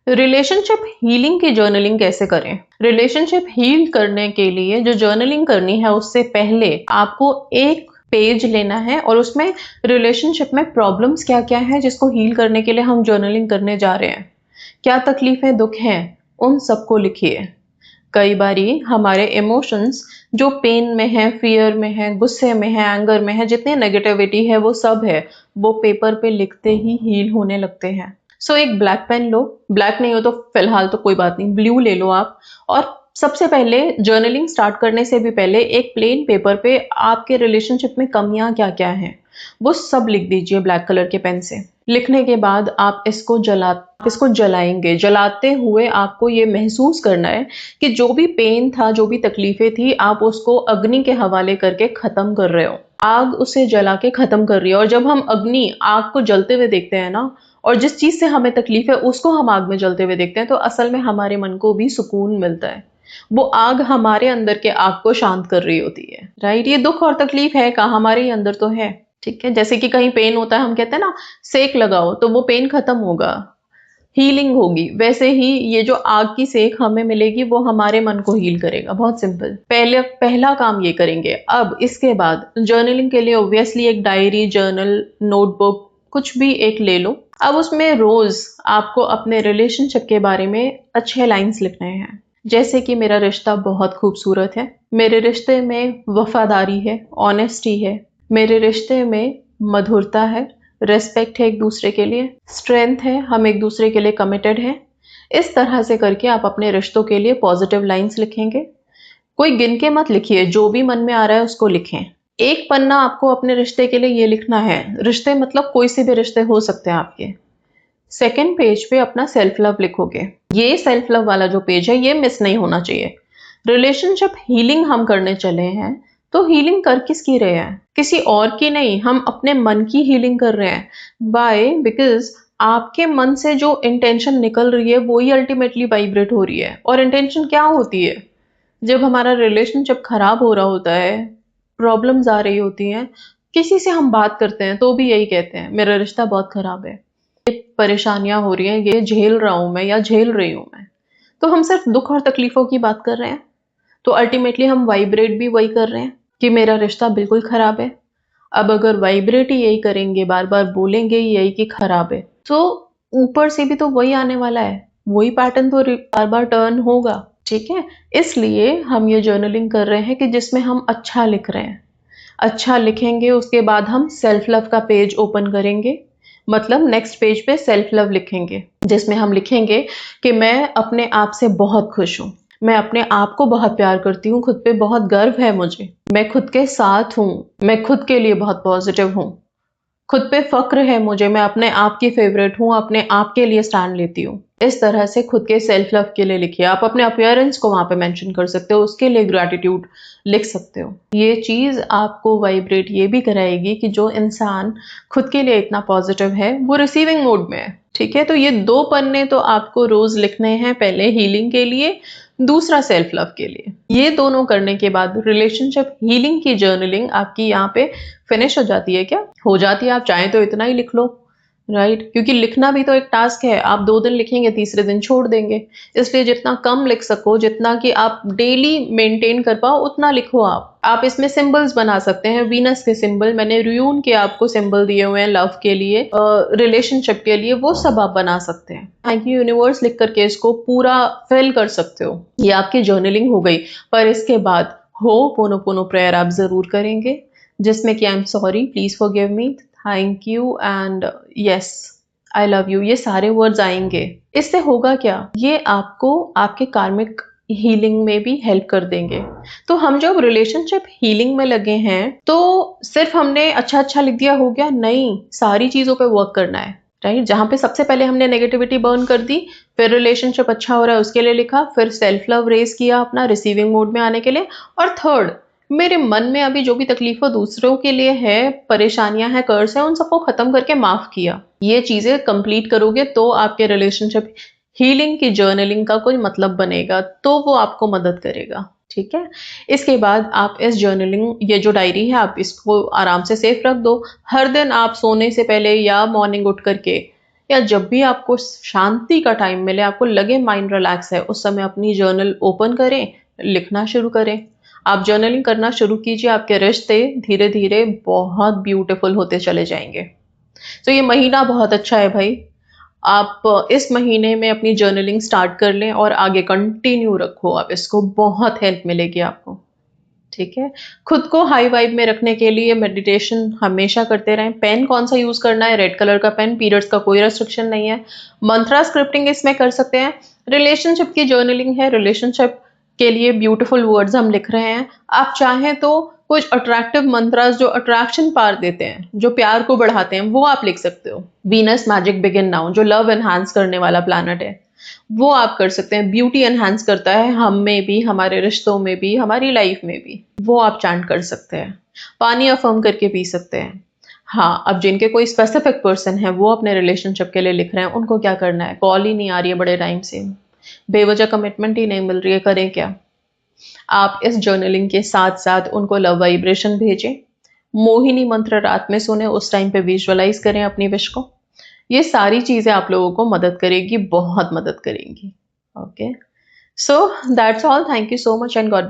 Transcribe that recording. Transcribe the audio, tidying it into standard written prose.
Relationship healing की journaling कैसे करें? रिलेशनशिप हील करने के लिए जो जर्नलिंग करनी है उससे पहले आपको एक पेज लेना है और उसमें रिलेशनशिप में प्रॉब्लम्स क्या क्या है जिसको हील करने के लिए हम जर्नलिंग करने जा रहे हैं, क्या तकलीफें दुख हैं, उन सबको लिखिए। कई बारी हमारे इमोशंस जो पेन में है, फियर में है, गुस्से में है, एंगर में है, जितनी नेगेटिविटी है वो सब है, वो पेपर पे लिखते ही हील होने लगते हैं। सो एक ब्लैक पेन लो, ब्लैक नहीं हो तो फिलहाल तो कोई बात नहीं, ब्लू ले लो आप। और सबसे पहले जर्नलिंग स्टार्ट करने से भी पहले एक प्लेन पेपर पे आपके रिलेशनशिप में कमियां क्या क्या हैं वो सब लिख दीजिए ब्लैक कलर के पेन से। लिखने के बाद आप इसको जलाएंगे। जलाते हुए आपको ये महसूस करना है कि जो भी पेन था, जो भी तकलीफें थी, आप उसको अग्नि के हवाले करके खत्म कर रहे हो। आग उसे जला के खत्म कर रही है। और जब हम अग्नि आग को जलते हुए देखते हैं ना, और जिस चीज से हमें तकलीफ है उसको हम आग में जलते हुए देखते हैं, तो असल में हमारे मन को भी सुकून मिलता है। वो आग हमारे अंदर के आग को शांत कर रही होती है, राइट। ये दुख और तकलीफ है कहाँ, हमारे ही अंदर तो है, ठीक है। जैसे कि कहीं पेन होता है, हम कहते हैं ना सेक लगाओ तो वो पेन खत्म होगा, हीलिंग होगी। वैसे ही ये जो आग की सेक हमें मिलेगी वो हमारे मन को हील करेगा। बहुत सिंपल, पहला काम ये करेंगे। अब इसके बाद जर्नलिंग के लिए ऑब्वियसली एक डायरी, जर्नल, नोटबुक कुछ भी एक ले लो। अब उसमें रोज आपको अपने रिलेशनशिप के बारे में अच्छे लाइंस लिखने हैं। जैसे कि मेरा रिश्ता बहुत खूबसूरत है, मेरे रिश्ते में वफादारी है, ऑनेस्टी है, मेरे रिश्ते में मधुरता है, रेस्पेक्ट है एक दूसरे के लिए, स्ट्रेंथ है, हम एक दूसरे के लिए कमिटेड हैं। इस तरह से करके आप अपने रिश्तों के लिए पॉजिटिव लाइंस लिखेंगे। कोई गिन के मत लिखिए, जो भी मन में आ रहा है उसको लिखें। एक पन्ना आपको अपने रिश्ते के लिए ये लिखना है। रिश्ते मतलब कोई से भी रिश्ते हो सकते हैं आपके। सेकेंड पेज पे अपना सेल्फ लव लिखोगे। ये सेल्फ लव वाला जो पेज है ये मिस नहीं होना चाहिए। रिलेशनशिप हीलिंग हम करने चले हैं तो हीलिंग कर किसकी रहे हैं? किसी और की नहीं, हम अपने मन की हीलिंग कर रहे हैं। बाय बिकॉज आपके मन से जो इंटेंशन निकल रही है वो ही अल्टीमेटली वाइब्रेट हो रही है। और इंटेंशन क्या होती है? जब हमारा रिलेशनशिप खराब हो रहा होता है, प्रॉब्लम्स आ रही होती हैं, किसी से हम बात करते हैं तो भी यही कहते हैं मेरा रिश्ता बहुत खराब है, परेशानियां हो रही हैं, ये झेल रहा हूं मैं या झेल रही हूं मैं। तो हम सिर्फ दुख और तकलीफों की बात कर रहे हैं। तो अल्टीमेटली हम वाइब्रेट भी वही कर रहे हैं कि मेरा रिश्ता बिल्कुल खराब है। अब अगर वाइब्रेट ही यही करेंगे, बार बार बोलेंगे ही यही कि खराब है, तो ऊपर से भी तो वही आने वाला है, वही पैटर्न तो बार बार टर्न होगा, ठीक है। इसलिए हम ये जर्नलिंग कर रहे हैं कि जिसमें हम अच्छा लिख रहे हैं। अच्छा लिखेंगे, उसके बाद हम सेल्फ लव का पेज ओपन करेंगे। मतलब नेक्स्ट पेज पे सेल्फ लव लिखेंगे, जिसमें हम लिखेंगे कि मैं अपने आप से बहुत खुश हूँ, मैं अपने आप को बहुत प्यार करती हूँ, खुद पे बहुत गर्व है मुझे, मैं खुद के साथ हूँ, मैं खुद के लिए बहुत पॉजिटिव हूँ, खुद पे फक्र है मुझे, मैं अपने आप की फेवरेट हूँ, अपने आप के लिए स्टैंड लेती हूँ। इस तरह से खुद के सेल्फ लव के लिए लिखिए। आप अपने अपीयरेंस को वहां पे मेंशन कर सकते हो, उसके लिए ग्रैटिट्यूड लिख सकते हो। ये चीज आपको वाइब्रेट ये भी कराएगी कि जो इंसान खुद के लिए इतना पॉजिटिव है वो रिसीविंग मोड में है, ठीक है। तो ये 2 पन्ने तो आपको रोज लिखने हैं, पहले हीलिंग के लिए, दूसरा सेल्फ लव के लिए। ये दोनों करने के बाद रिलेशनशिप हीलिंग की जर्नलिंग आपकी यहाँ पे फिनिश हो जाती है। क्या हो जाती है? आप चाहें तो इतना ही लिख लो, राइट। क्योंकि लिखना भी तो एक टास्क है। आप 2 दिन लिखेंगे, तीसरे दिन छोड़ देंगे। इसलिए जितना कम लिख सको, जितना कि आप डेली मेंटेन कर पाओ, उतना लिखो। आप इसमें सिंबल्स बना सकते हैं, वीनस के सिंबल, मैंने र्यून के आपको सिंबल दिए हुए हैं लव के लिए, रिलेशनशिप के लिए, वो सब आप बना सकते हैं। थैंक यू यूनिवर्स लिख करके इसको पूरा फिल कर सकते हो। ये आपकी जर्नलिंग हो गई। पर इसके बाद होपोनोपोनो प्रेयर आप जरूर करेंगे, जिसमें कि I am sorry, please forgive me, thank you and yes, I love you, ये सारे वर्ड्स आएंगे। इससे होगा क्या? ये आपको आपके कार्मिक हीलिंग में भी हेल्प कर देंगे। तो हम जब रिलेशनशिप हीलिंग में लगे हैं तो सिर्फ हमने अच्छा अच्छा लिख दिया हो गया? नहीं, सारी चीजों पे वर्क करना है, राइट। जहां पे सबसे पहले हमने नेगेटिविटी बर्न कर दी, फिर रिलेशनशिप अच्छा हो रहा है उसके लिए लिखा, फिर सेल्फ लव रेज किया अपना रिसीविंग मोड में आने के लिए, और थर्ड, मेरे मन में अभी जो भी तकलीफों दूसरों के लिए है, परेशानियां हैं, कर्ज है, उन सबको खत्म करके माफ किया। ये चीजें कंप्लीट करोगे तो आपके रिलेशनशिप हीलिंग की जर्नलिंग का कोई मतलब बनेगा, तो वो आपको मदद करेगा, ठीक है। इसके बाद आप इस जर्नलिंग, ये जो डायरी है, आप इसको आराम से सेफ रख दो। हर दिन आप सोने से पहले या मॉर्निंग उठ करके या जब भी आपको शांति का टाइम मिले, आपको लगे माइंड रिलैक्स है, उस समय अपनी जर्नल ओपन करें, लिखना शुरू करें। आप जर्नलिंग करना शुरू कीजिए, आपके रिश्ते धीरे धीरे बहुत ब्यूटीफुल होते चले जाएंगे। तो ये महीना बहुत अच्छा है भाई। आप इस महीने में अपनी जर्नलिंग स्टार्ट कर लें और आगे कंटिन्यू रखो, आप इसको बहुत हेल्प मिलेगी आपको। ठीक है। खुद को हाई वाइब में रखने के लिए मेडिटेशन हमेशा करते रहें। पेन कौन सा यूज करना है? रेड कलर का पेन, पीरियड्स का कोई रेस्ट्रिक्शन नहीं है। मंत्रा स्क्रिप्टिंग इसमें कर सकते हैं। रिलेशनशिप की जर्नलिंग है, रिलेशनशिप के लिए ब्यूटीफुल वर्ड्स हम लिख रहे हैं। आप चाहें तो कुछ अट्रैक्टिव मंत्रास जो अट्रैक्शन पार देते हैं, जो प्यार को बढ़ाते हैं, वो आप लिख सकते हो। वीनस मैजिक बिगिन नाउ जो लव एनहांस करने वाला प्लैनेट है, वो आप कर सकते हैं। ब्यूटी एनहांस करता है हम में भी, हमारे रिश्तों में भी, हमारी लाइफ में भी, वो आप चांट कर सकते हैं। पानी अफर्म करके पी सकते हैं। हाँ, अब जिनके कोई स्पेसिफिक पर्सन है वो अपने रिलेशनशिप के लिए लिख रहे हैं, उनको क्या करना है? कॉल ही नहीं आ रही है बड़े टाइम से, बेवजह कमिटमेंट ही नहीं मिल रही है, करें क्या? आप इस जर्नलिंग के साथ साथ उनको लव वाइब्रेशन भेजें। मोहिनी मंत्र रात में सुने, उस टाइम पे विजुअलाइज करें अपनी विश को। ये सारी चीजें आप लोगों को मदद करेगी, बहुत मदद करेंगी। Okay, so that's all. Thank you so much and God